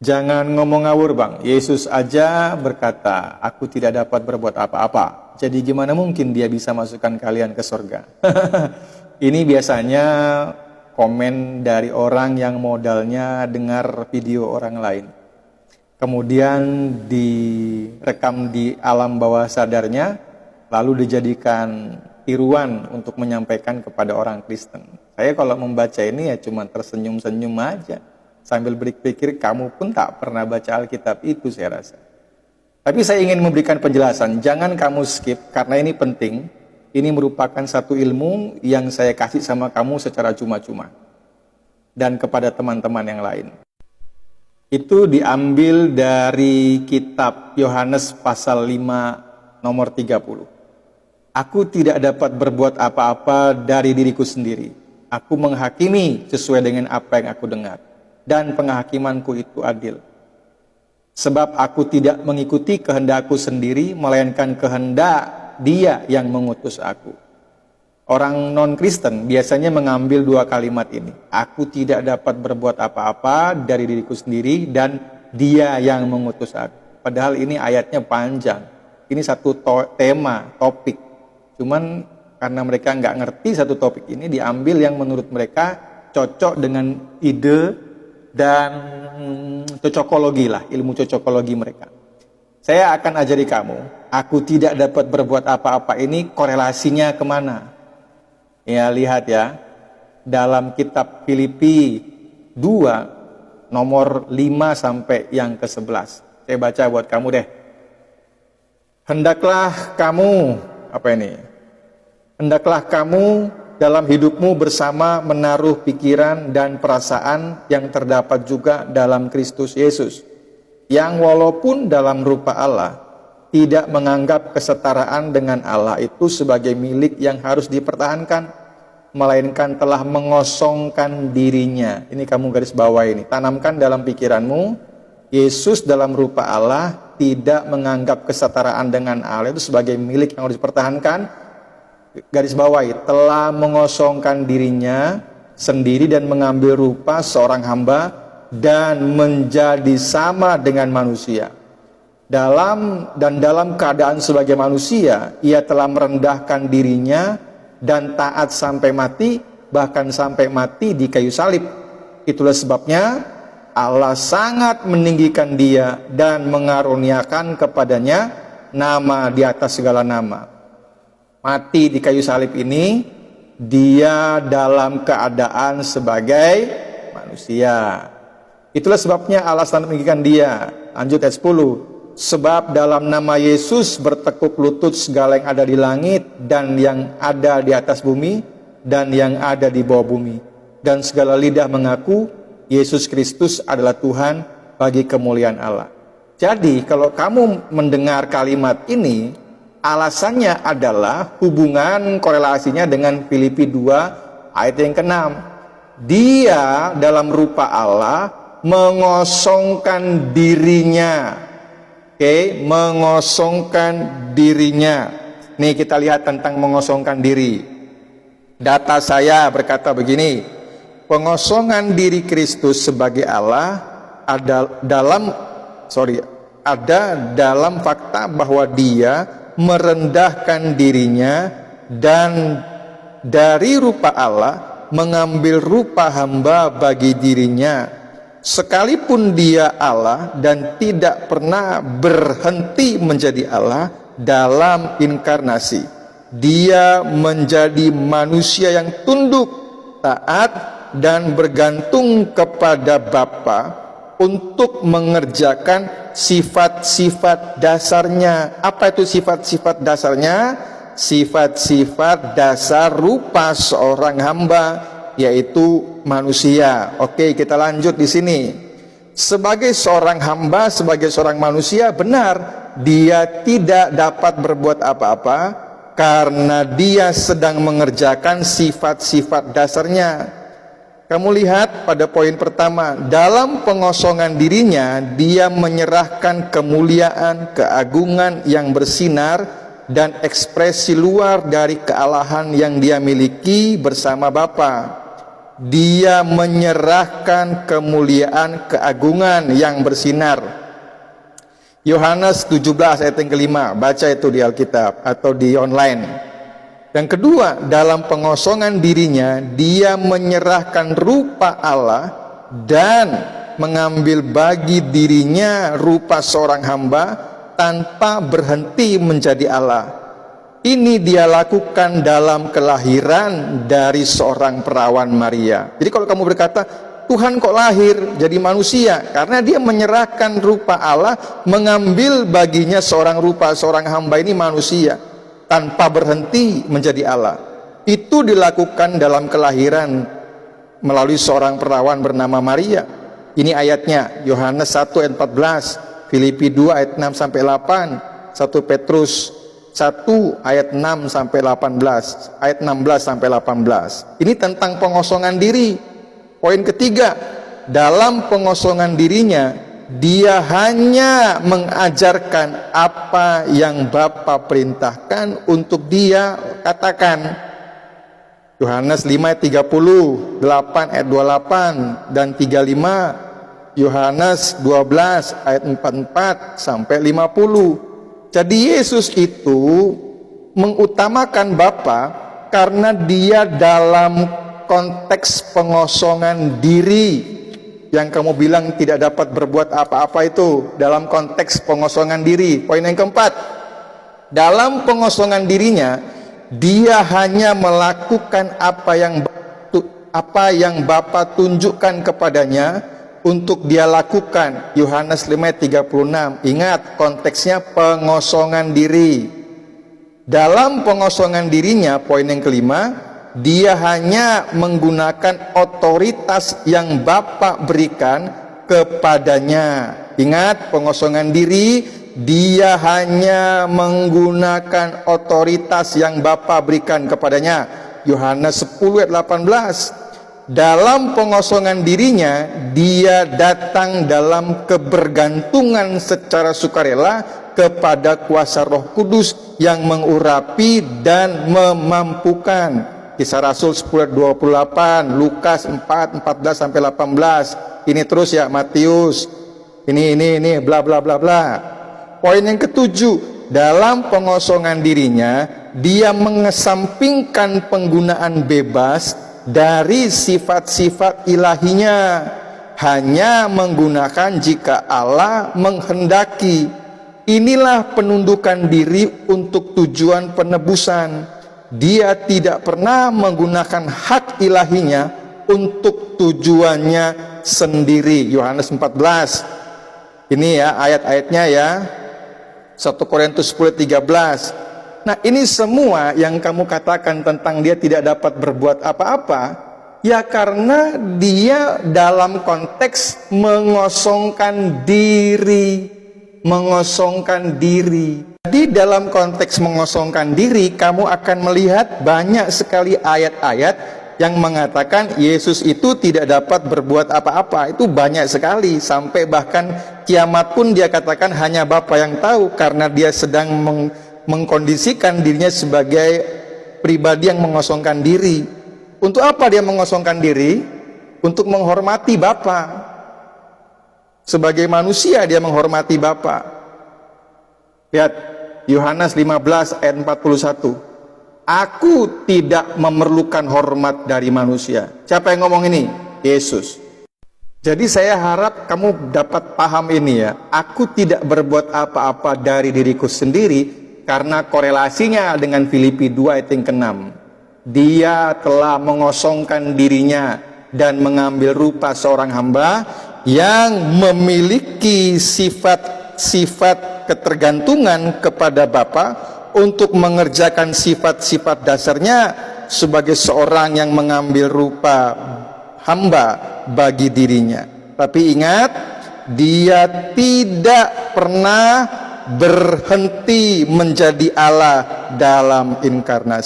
Jangan ngomong ngawur, Bang. Yesus aja berkata, aku tidak dapat berbuat apa-apa. Jadi gimana mungkin dia bisa masukkan kalian ke surga? Ini biasanya komen dari orang yang modalnya dengar video orang lain. Kemudian direkam di alam bawah sadarnya, lalu dijadikan tiruan untuk menyampaikan kepada orang Kristen. Saya kalau membaca ini ya cuma tersenyum-senyum aja. Sambil berpikir, kamu pun tak pernah baca Alkitab itu, saya rasa. Tapi saya ingin memberikan penjelasan, jangan kamu skip, karena ini penting. Ini merupakan satu ilmu yang saya kasih sama kamu secara cuma-cuma. Dan kepada teman-teman yang lain. Itu diambil dari kitab Yohanes pasal 5 nomor 30. Aku tidak dapat berbuat apa-apa dari diriku sendiri. Aku menghakimi sesuai dengan apa yang aku dengar. Dan penghakimanku itu adil. Sebab aku tidak mengikuti kehendakku sendiri, melainkan kehendak Dia yang mengutus aku. Orang non-Kristen biasanya mengambil dua kalimat ini. Aku tidak dapat berbuat apa-apa dari diriku sendiri, dan Dia yang mengutus aku. Padahal ini ayatnya panjang. Ini satu topik. Cuman karena mereka nggak ngerti satu topik ini, diambil yang menurut mereka cocok dengan ide dan cocokologi lah, ilmu cocokologi mereka. Saya akan ajari kamu, aku tidak dapat berbuat apa-apa ini korelasinya kemana? Ya, lihat ya, dalam kitab Filipi 2 nomor 5 sampai yang ke-11. Saya baca buat kamu deh. Hendaklah kamu, Hendaklah kamu dalam hidupmu bersama menaruh pikiran dan perasaan yang terdapat juga dalam Kristus Yesus, yang walaupun dalam rupa Allah, tidak menganggap kesetaraan dengan Allah itu sebagai milik yang harus dipertahankan, melainkan telah mengosongkan dirinya. Ini kamu garis bawah ini, tanamkan dalam pikiranmu, Yesus dalam rupa Allah tidak menganggap kesetaraan dengan Allah itu sebagai milik yang harus dipertahankan. Garis bawahi, telah mengosongkan dirinya sendiri dan mengambil rupa seorang hamba dan menjadi sama dengan manusia. Dalam keadaan sebagai manusia, ia telah merendahkan dirinya dan taat sampai mati, bahkan sampai mati di kayu salib. Itulah sebabnya Allah sangat meninggikan dia dan mengaruniakan kepadanya nama di atas segala nama. Mati di kayu salib ini, dia dalam keadaan sebagai manusia. Itulah sebabnya Allah sangat meninggikan dia. Lanjut ayat 10. Sebab dalam nama Yesus bertekuk lutut segala yang ada di langit dan yang ada di atas bumi dan yang ada di bawah bumi. Dan segala lidah mengaku Yesus Kristus adalah Tuhan bagi kemuliaan Allah. Jadi kalau kamu mendengar kalimat ini, alasannya adalah hubungan korelasinya dengan Filipi 2 ayat yang ke-6. Dia dalam rupa Allah mengosongkan dirinya. Mengosongkan dirinya. Nih kita lihat tentang mengosongkan diri. Data saya berkata begini. Pengosongan diri Kristus sebagai Allah ada dalam fakta bahwa Dia merendahkan dirinya dan dari rupa Allah mengambil rupa hamba bagi dirinya, sekalipun dia Allah dan tidak pernah berhenti menjadi Allah dalam inkarnasi. Dia menjadi manusia yang tunduk, taat dan bergantung kepada Bapa untuk mengerjakan sifat-sifat dasarnya. Apa itu sifat-sifat dasarnya? Sifat-sifat dasar rupa seorang hamba, yaitu manusia. Oke, kita lanjut di sini. Sebagai seorang hamba, sebagai seorang manusia, benar dia tidak dapat berbuat apa-apa karena dia sedang mengerjakan sifat-sifat dasarnya. Kamu lihat pada poin pertama, dalam pengosongan dirinya, dia menyerahkan kemuliaan, keagungan yang bersinar, dan ekspresi luar dari kealahan yang dia miliki bersama Bapa. Dia menyerahkan kemuliaan keagungan yang bersinar. Yohanes 17 ayat yang kelima, baca itu di Alkitab atau di online. Yang kedua, dalam pengosongan dirinya, dia menyerahkan rupa Allah dan mengambil bagi dirinya rupa seorang hamba tanpa berhenti menjadi Allah. Ini dia lakukan dalam kelahiran dari seorang perawan Maria. Jadi kalau kamu berkata, Tuhan kok lahir jadi manusia? Karena dia menyerahkan rupa Allah, mengambil baginya seorang rupa seorang hamba, ini manusia, tanpa berhenti menjadi Allah. Itu dilakukan dalam kelahiran melalui seorang perawan bernama Maria. Ini ayatnya, Yohanes 1 ayat 14, Filipi 2 ayat 6 sampai 8, 1 Petrus 1 ayat 6 sampai 18, ayat 16 sampai 18. Ini tentang pengosongan diri. Poin ketiga, dalam pengosongan dirinya, dia hanya mengajarkan apa yang Bapa perintahkan untuk dia katakan. Yohanes 5 ayat 30, 8 ayat 28 dan 35, Yohanes 12 ayat 44 sampai 50. Jadi Yesus itu mengutamakan Bapa karena dia dalam konteks pengosongan diri. Yang kamu bilang tidak dapat berbuat apa-apa itu dalam konteks pengosongan diri. Poin yang keempat, dalam pengosongan dirinya, dia hanya melakukan apa yang Bapa tunjukkan kepadanya untuk dia lakukan. Yohanes 5 ayat 36. Ingat konteksnya pengosongan diri. Dalam pengosongan dirinya, poin yang kelima, dia hanya menggunakan otoritas yang Bapa berikan kepadanya. Ingat, pengosongan diri, dia hanya menggunakan otoritas yang Bapa berikan kepadanya. Yohanes 10 ayat 18. Dalam pengosongan dirinya, dia datang dalam kebergantungan secara sukarela kepada kuasa Roh Kudus yang mengurapi dan memampukan. Kisah Rasul 10:28, Lukas 4:14 sampai 18. Ini terus ya, Matius. Ini bla bla bla bla. Poin yang ketujuh, dalam pengosongan dirinya, dia mengesampingkan penggunaan bebas dari sifat-sifat ilahinya, hanya menggunakan jika Allah menghendaki. Inilah penundukan diri untuk tujuan penebusan. Dia tidak pernah menggunakan hak ilahinya untuk tujuannya sendiri. Yohanes 14. Ini ya ayat-ayatnya ya. 1 Korintus 10:13. Nah, ini semua yang kamu katakan tentang dia tidak dapat berbuat apa-apa, ya karena dia dalam konteks mengosongkan diri. Mengosongkan diri. Jadi dalam konteks mengosongkan diri, kamu akan melihat banyak sekali ayat-ayat yang mengatakan Yesus itu tidak dapat berbuat apa-apa. Itu banyak sekali, sampai bahkan kiamat pun dia katakan hanya Bapa yang tahu, karena dia sedang mengkondisikan dirinya sebagai pribadi yang mengosongkan diri. Untuk apa dia mengosongkan diri? Untuk menghormati Bapa. Sebagai manusia dia menghormati Bapa. Lihat Yohanes 15 ayat 41. Aku tidak memerlukan hormat dari manusia. Siapa yang ngomong ini? Yesus. Jadi saya harap kamu dapat paham ini ya. Aku tidak berbuat apa-apa dari diriku sendiri, karena korelasinya dengan Filipi 2 ayat yang ke-6. Dia telah mengosongkan dirinya dan mengambil rupa seorang hamba yang memiliki sifat-sifat ketergantungan kepada Bapa untuk mengerjakan sifat-sifat dasarnya sebagai seorang yang mengambil rupa hamba bagi dirinya. Tapi ingat, dia tidak pernah berhenti menjadi Allah dalam inkarnasi.